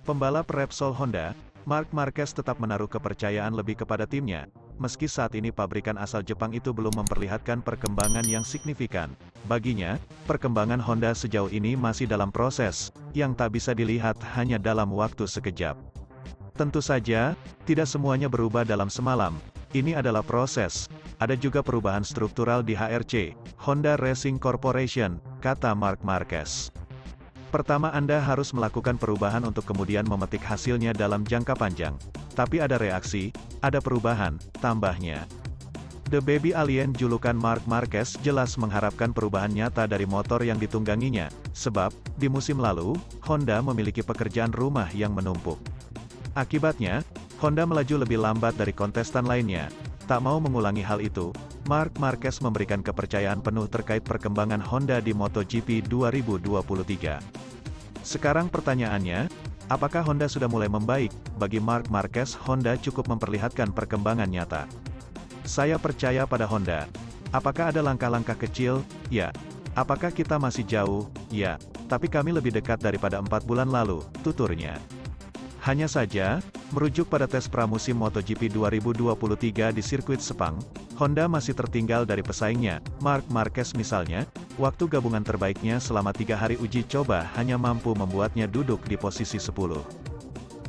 Pembalap Repsol Honda, Marc Marquez tetap menaruh kepercayaan lebih kepada timnya, meski saat ini pabrikan asal Jepang itu belum memperlihatkan perkembangan yang signifikan. Baginya, perkembangan Honda sejauh ini masih dalam proses, yang tak bisa dilihat hanya dalam waktu sekejap. Tentu saja, tidak semuanya berubah dalam semalam. Ini adalah proses. Ada juga perubahan struktural di HRC, Honda Racing Corporation, kata Marc Marquez. Pertama, Anda harus melakukan perubahan untuk kemudian memetik hasilnya dalam jangka panjang. Tapi ada reaksi, ada perubahan, tambahnya. The Baby Alien julukan Marc Marquez jelas mengharapkan perubahan nyata dari motor yang ditungganginya, sebab, di musim lalu, Honda memiliki pekerjaan rumah yang menumpuk. Akibatnya, Honda melaju lebih lambat dari kontestan lainnya. Tak mau mengulangi hal itu, Marc Marquez memberikan kepercayaan penuh terkait perkembangan Honda di MotoGP 2023. Sekarang pertanyaannya, apakah Honda sudah mulai membaik? Bagi Marc Marquez, Honda cukup memperlihatkan perkembangan nyata. Saya percaya pada Honda. Apakah ada langkah-langkah kecil? Ya. Apakah kita masih jauh? Ya. Tapi kami lebih dekat daripada 4 bulan lalu, tuturnya. Hanya saja, merujuk pada tes pramusim MotoGP 2023 di sirkuit Sepang, Honda masih tertinggal dari pesaingnya. Marc Marquez misalnya, waktu gabungan terbaiknya selama 3 hari uji coba hanya mampu membuatnya duduk di posisi 10.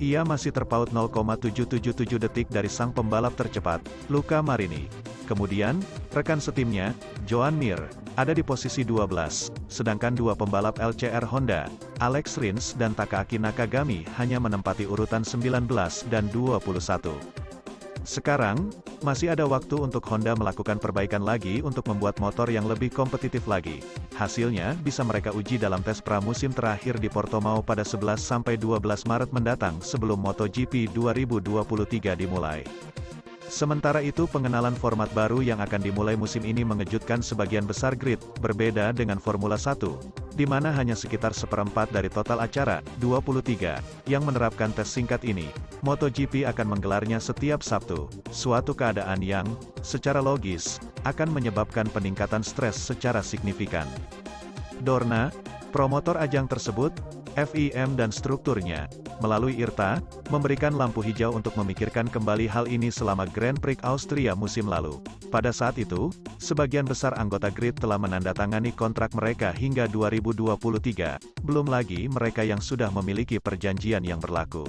Ia masih terpaut 0,777 detik dari sang pembalap tercepat, Luca Marini. Kemudian, rekan setimnya, Joan Mir, ada di posisi 12, sedangkan dua pembalap LCR Honda, Alex Rins dan Takaaki Nakagami hanya menempati urutan 19 dan 21. Sekarang, masih ada waktu untuk Honda melakukan perbaikan lagi untuk membuat motor yang lebih kompetitif lagi. Hasilnya, bisa mereka uji dalam tes pramusim terakhir di Portimao pada 11-12 Maret mendatang sebelum MotoGP 2023 dimulai. Sementara itu, pengenalan format baru yang akan dimulai musim ini mengejutkan sebagian besar grid, berbeda dengan Formula 1, di mana hanya sekitar seperempat dari total acara, 23, yang menerapkan tes singkat ini. MotoGP akan menggelarnya setiap Sabtu, suatu keadaan yang, secara logis, akan menyebabkan peningkatan stres secara signifikan. Dorna, promotor ajang tersebut, FIM dan strukturnya, melalui IRTA, memberikan lampu hijau untuk memikirkan kembali hal ini selama Grand Prix Austria musim lalu. Pada saat itu, sebagian besar anggota grid telah menandatangani kontrak mereka hingga 2023, belum lagi mereka yang sudah memiliki perjanjian yang berlaku.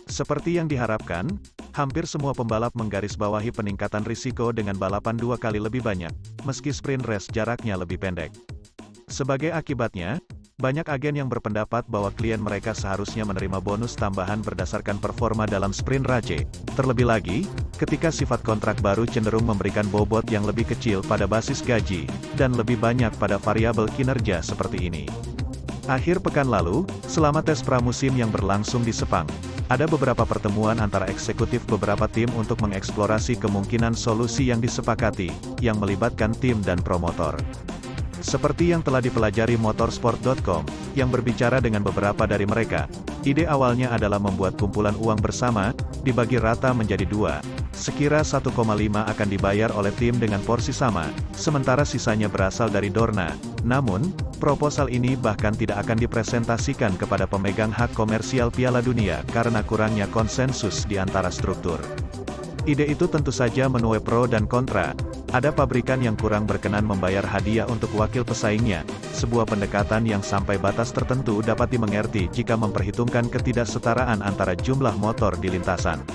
Seperti yang diharapkan, hampir semua pembalap menggarisbawahi peningkatan risiko dengan balapan 2 kali lebih banyak, meski sprint race jaraknya lebih pendek. Sebagai akibatnya, banyak agen yang berpendapat bahwa klien mereka seharusnya menerima bonus tambahan berdasarkan performa dalam sprint race. Terlebih lagi, ketika sifat kontrak baru cenderung memberikan bobot yang lebih kecil pada basis gaji, dan lebih banyak pada variabel kinerja seperti ini. Akhir pekan lalu, selama tes pramusim yang berlangsung di Sepang, ada beberapa pertemuan antara eksekutif beberapa tim untuk mengeksplorasi kemungkinan solusi yang disepakati, yang melibatkan tim dan promotor. Seperti yang telah dipelajari motorsport.com, yang berbicara dengan beberapa dari mereka, ide awalnya adalah membuat kumpulan uang bersama, dibagi rata menjadi 2. Sekira 1,5 akan dibayar oleh tim dengan porsi sama, sementara sisanya berasal dari Dorna. Namun, proposal ini bahkan tidak akan dipresentasikan kepada pemegang hak komersial Piala Dunia karena kurangnya konsensus di antara struktur. Ide itu tentu saja menuai pro dan kontra. Ada pabrikan yang kurang berkenan membayar hadiah untuk wakil pesaingnya, sebuah pendekatan yang sampai batas tertentu dapat dimengerti jika memperhitungkan ketidaksetaraan antara jumlah motor di lintasan.